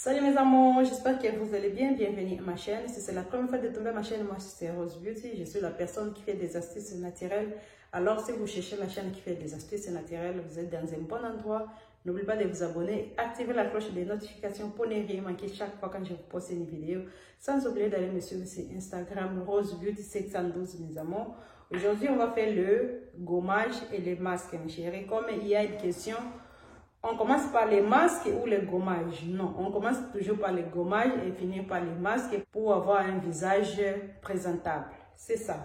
Salut mes amours, j'espère que vous allez bien. Bienvenue à ma chaîne. Si c'est la première fois de tomber à ma chaîne, moi c'est Rose Beauty. Je suis la personne qui fait des astuces naturelles. Alors si vous cherchez la chaîne qui fait des astuces naturelles, vous êtes dans un bon endroit. N'oubliez pas de vous abonner, activer la cloche des notifications pour ne rien manquer chaque fois quand je vous poste une vidéo. Sans oublier d'aller me suivre sur Instagram, Rose Beauty 712 mes amours. Aujourd'hui, on va faire le gommage et les masques, mes chéris. Comme il y a une question, on commence par les masques ou les gommages? Non, on commence toujours par les gommages et finir par les masques pour avoir un visage présentable. C'est ça.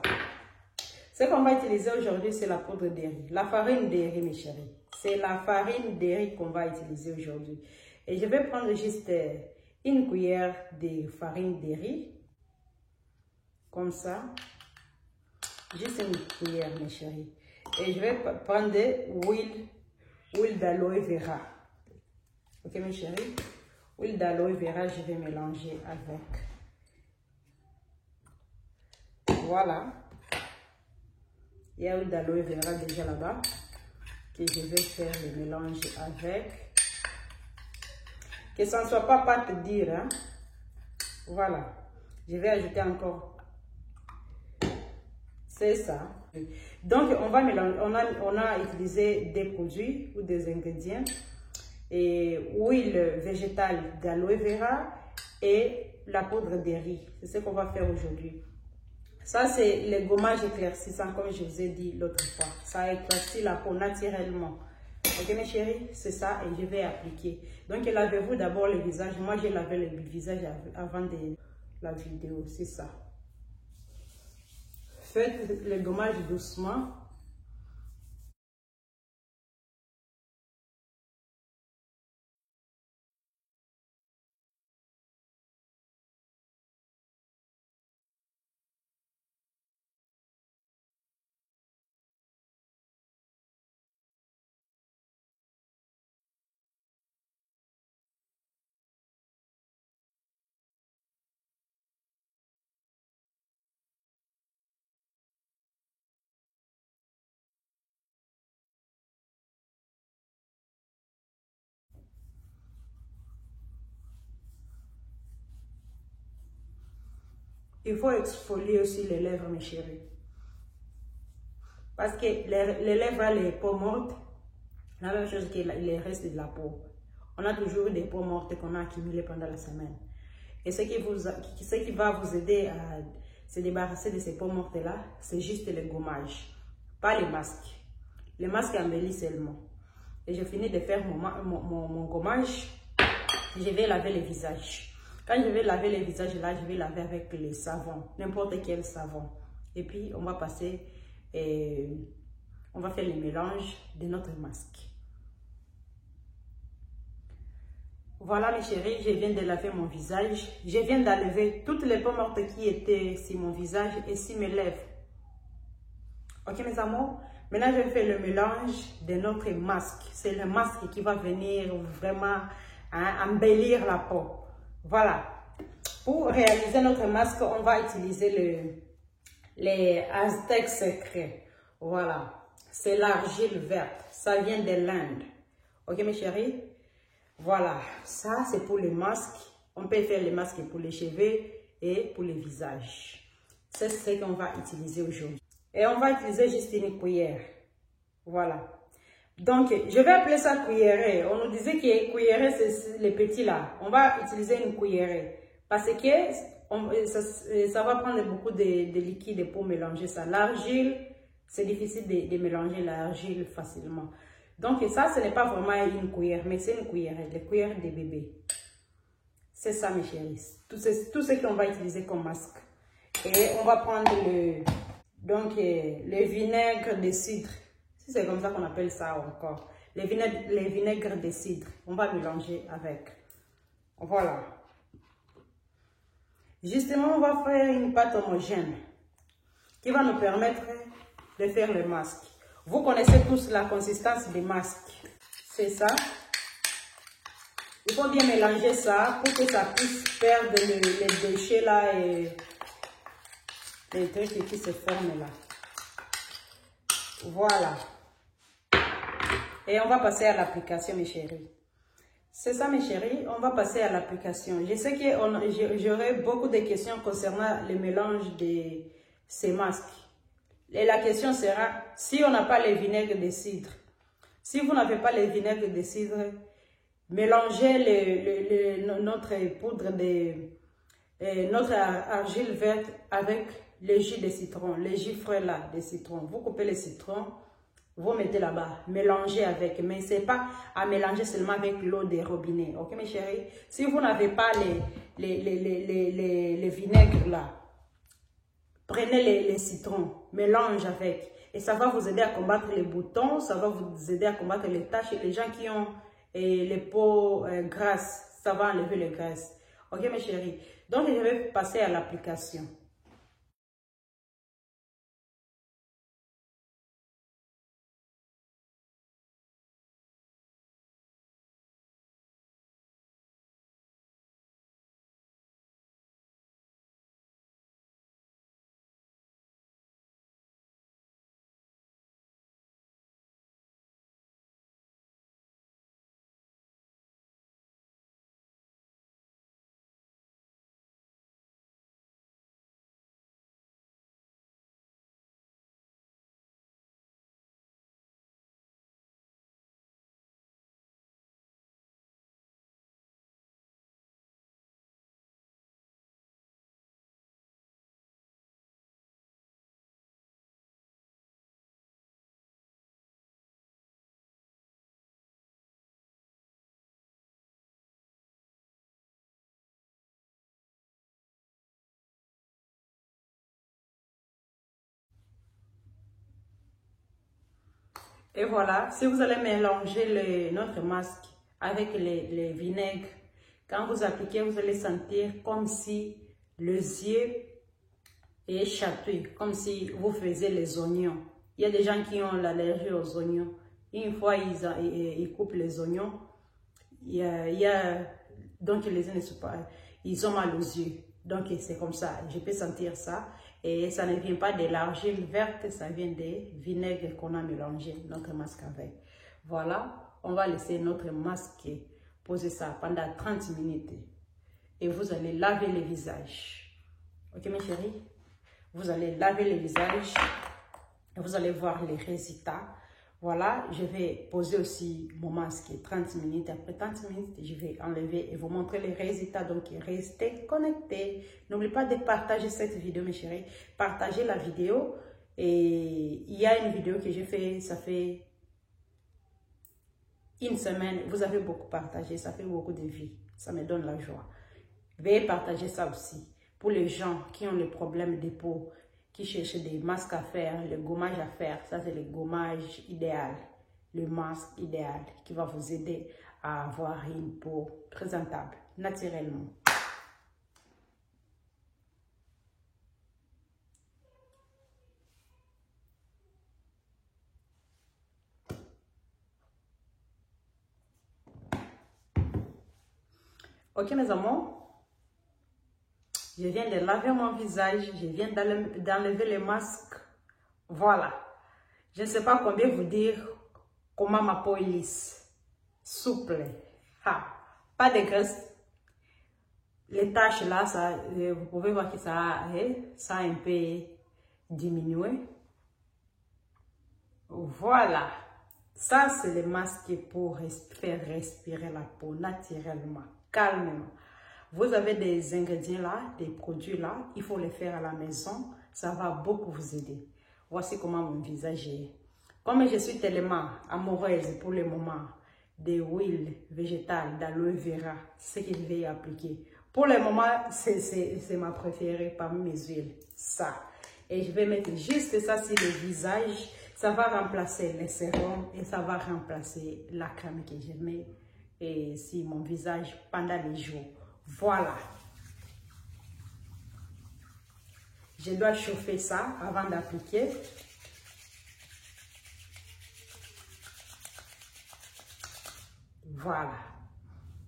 Ce qu'on va utiliser aujourd'hui, c'est la poudre de riz. La farine de riz, mes chéris. C'est la farine de riz qu'on va utiliser aujourd'hui. Et je vais prendre juste une cuillère de farine de riz. Comme ça. Juste une cuillère, mes chéris. Et je vais prendre huile d'aloe vera. Ok, mes chéris? Huile d'aloe vera, je vais mélanger avec. Voilà. Il y a l'huile d'aloe vera déjà là-bas. Que je vais faire le mélange avec. Que ça ne soit pas pâte dure. Hein? Voilà. Je vais ajouter encore. C'est ça. Donc, on va mélanger. On a utilisé des produits ou des ingrédients. Et huile végétale d'aloe vera et la poudre de riz. C'est ce qu'on va faire aujourd'hui. Ça, c'est le gommage éclaircissant, comme je vous ai dit l'autre fois. Ça éclaircit la peau naturellement. Ok, mes chéris, c'est ça et je vais appliquer. Donc, lavez-vous d'abord le visage. Moi, j'ai lavé le visage avant de la vidéo. C'est ça. Faites le gommage doucement. Il faut exfolier aussi les lèvres, mes chéris. Parce que les lèvres, les peaux mortes, la même chose que les restes de la peau. On a toujours des peaux mortes qu'on a accumulées pendant la semaine. Et ce qui va vous aider à se débarrasser de ces peaux mortes-là, c'est juste le gommage, pas les masques. Les masques embellissent seulement. Et je finis de faire mon gommage, je vais laver le visage. Quand je vais laver le visage là, je vais laver avec le savon, n'importe quel savon. Et puis, on va passer, on va faire le mélange de notre masque. Voilà mes chéris, je viens de laver mon visage. Je viens d'enlever toutes les peaux mortes qui étaient sur mon visage et sur mes lèvres. Ok mes amours? Maintenant, je vais faire le mélange de notre masque. C'est le masque qui va venir vraiment embellir la peau. Voilà. Pour réaliser notre masque, on va utiliser les Aztèques secrets. Voilà. C'est l'argile verte. Ça vient de l'Inde. Ok mes chéris? Voilà. Ça, c'est pour les masques. On peut faire les masques pour les cheveux et pour les visages. C'est ce qu'on va utiliser aujourd'hui. Et on va utiliser juste une cuillère. Voilà. Donc, je vais appeler ça cuillerée. On nous disait que cuillerée, c'est les petits là. On va utiliser une cuillerée. Parce que ça va prendre beaucoup de liquide pour mélanger ça. L'argile, c'est difficile de mélanger l'argile facilement. Donc, ça, ce n'est pas vraiment une cuillère, mais c'est une cuillerée. Les cuillères des bébés. C'est ça, mes chéris. Tout ce qu'on va utiliser comme masque. Et on va prendre le vinaigre de cidre. Si c'est comme ça qu'on appelle ça encore. Les vinaigres de cidre. On va mélanger avec. Voilà. Justement, on va faire une pâte homogène qui va nous permettre de faire le masque. Vous connaissez tous la consistance des masques. C'est ça. Il faut bien mélanger ça pour que ça puisse perdre les déchets là et les trucs qui se forment là. Voilà. Et on va passer à l'application, mes chéris. C'est ça mes chéris, on va passer à l'application. Je sais que j'aurai beaucoup de questions concernant le mélange de ces masques. Et la question sera, si on n'a pas les vinaigres de cidre, si vous n'avez pas les vinaigres de cidre, mélangez notre poudre notre argile verte avec le jus de citron, le jus frais là de citron. Vous coupez le citron, vous mettez là-bas, mélangez avec, mais c'est pas à mélanger seulement avec l'eau des robinets, ok mes chéris? Si vous n'avez pas les vinaigres là, prenez les citrons, mélange avec, et ça va vous aider à combattre les boutons, ça va vous aider à combattre les taches, et les gens qui ont les peaux grasses, ça va enlever les graisses, ok mes chéris? Donc je vais passer à l'application. Et voilà, si vous allez mélanger notre masque avec les vinaigres, quand vous appliquez, vous allez sentir comme si les yeux est chatouillé, comme si vous faisiez les oignons. Il y a des gens qui ont l'allergie aux oignons. Une fois ils coupent les oignons, donc les yeux ne sont pas, ils ont mal aux yeux. Donc c'est comme ça, je peux sentir ça. Et ça ne vient pas de l'argile verte, ça vient des vinaigres qu'on a mélangé notre masque avec. Voilà, on va laisser notre masque poser ça pendant 30 minutes. Et vous allez laver le visage. Ok mes chéris? Vous allez laver le visage et vous allez voir les résultats. Voilà, je vais poser aussi mon masque 30 minutes. Après 30 minutes, je vais enlever et vous montrer les résultats. Donc, restez connectés. N'oubliez pas de partager cette vidéo, mes chéris. Partagez la vidéo. Et il y a une vidéo que j'ai fait, ça fait une semaine. Vous avez beaucoup partagé, ça fait beaucoup de vie. Ça me donne la joie. Veuillez partager ça aussi. Pour les gens qui ont les problèmes de peau, qui cherchent des masques à faire, le gommage à faire, ça c'est le gommage idéal, le masque idéal qui va vous aider à avoir une peau présentable, naturellement. Ok mes amours, je viens de laver mon visage, je viens d'enlever le masque. Voilà. Je ne sais pas combien vous dire comment ma peau est lisse, souple. Ah, pas de graisse. Les taches là, ça, vous pouvez voir que ça a un peu diminué. Voilà. Ça, c'est le masque pour faire respirer la peau naturellement, calmement. Vous avez des ingrédients là, des produits là, il faut les faire à la maison. Ça va beaucoup vous aider. Voici comment mon visage est. Comme je suis tellement amoureuse pour le moment des huiles végétales, d'aloe vera, ce que je vais appliquer. Pour le moment, c'est ma préférée parmi mes huiles. Ça. Et je vais mettre juste ça sur le visage. Ça va remplacer les sérums et ça va remplacer la crème que je mets sur mon visage pendant les jours. Voilà. Je dois chauffer ça avant d'appliquer. Voilà.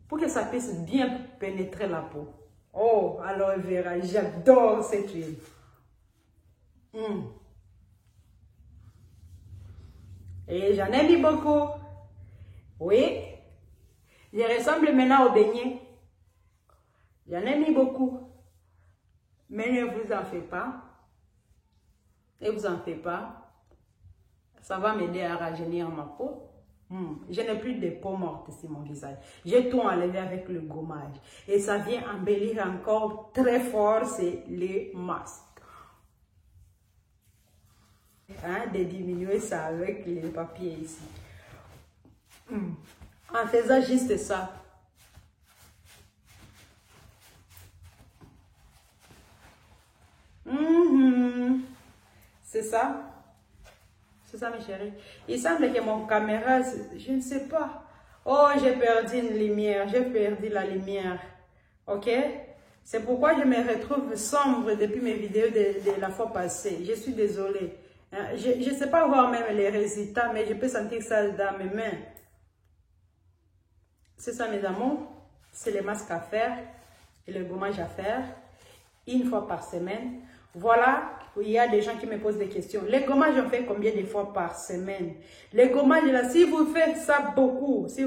Pour que ça puisse bien pénétrer la peau. Oh, aloe vera, j'adore cette huile. Et j'en ai mis beaucoup. Oui. Je ressemble maintenant au beignet. J'en ai mis beaucoup. Mais ne vous en faites pas. Ne vous en faites pas. Ça va m'aider à rajeunir ma peau. Je n'ai plus de peau morte sur mon visage. J'ai tout enlevé avec le gommage. Et ça vient embellir encore très fort, c'est les masques. De diminuer ça avec les papiers ici. En faisant juste ça. C'est ça. C'est ça, mes chéris. Il semble que mon caméra, je ne sais pas. Oh, j'ai perdu une lumière. J'ai perdu la lumière. Ok? C'est pourquoi je me retrouve sombre depuis mes vidéos de la fois passée. Je suis désolée. Je ne sais pas voir même les résultats, mais je peux sentir ça dans mes mains. C'est ça, mes amours. C'est les masques à faire et le gommage à faire une fois par semaine. Voilà, il y a des gens qui me posent des questions. Les gommages, on fait combien de fois par semaine? Les gommages, là, si vous faites ça beaucoup, c'est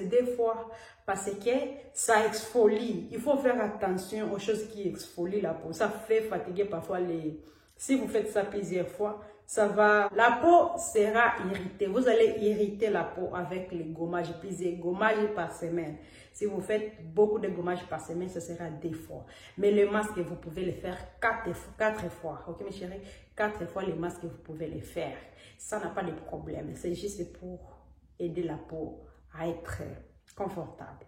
2 fois. Parce que ça exfolie. Il faut faire attention aux choses qui exfolient la peau. Ça fait fatiguer parfois les... Si vous faites ça plusieurs fois, ça va... La peau sera irritée. Vous allez irriter la peau avec les gommages, plusieurs gommages par semaine. Si vous faites beaucoup de gommages par semaine, ce sera 2 fois. Mais le masque, vous pouvez le faire 4 fois. Ok, mes chéris? 4 fois les masques, vous pouvez les faire. Ça n'a pas de problème. C'est juste pour aider la peau à être confortable.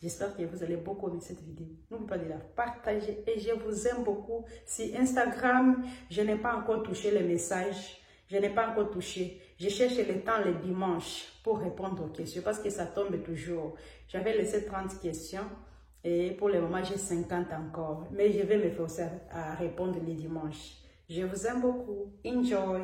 J'espère que vous allez beaucoup aimer cette vidéo. N'oubliez pas de la partager et je vous aime beaucoup. Si Instagram, je n'ai pas encore touché les messages. Je n'ai pas encore touché. Je cherche le temps le dimanche pour répondre aux questions parce que ça tombe toujours. J'avais laissé 30 questions et pour le moment, j'ai 50 encore. Mais je vais me forcer à répondre les dimanches. Je vous aime beaucoup. Enjoy!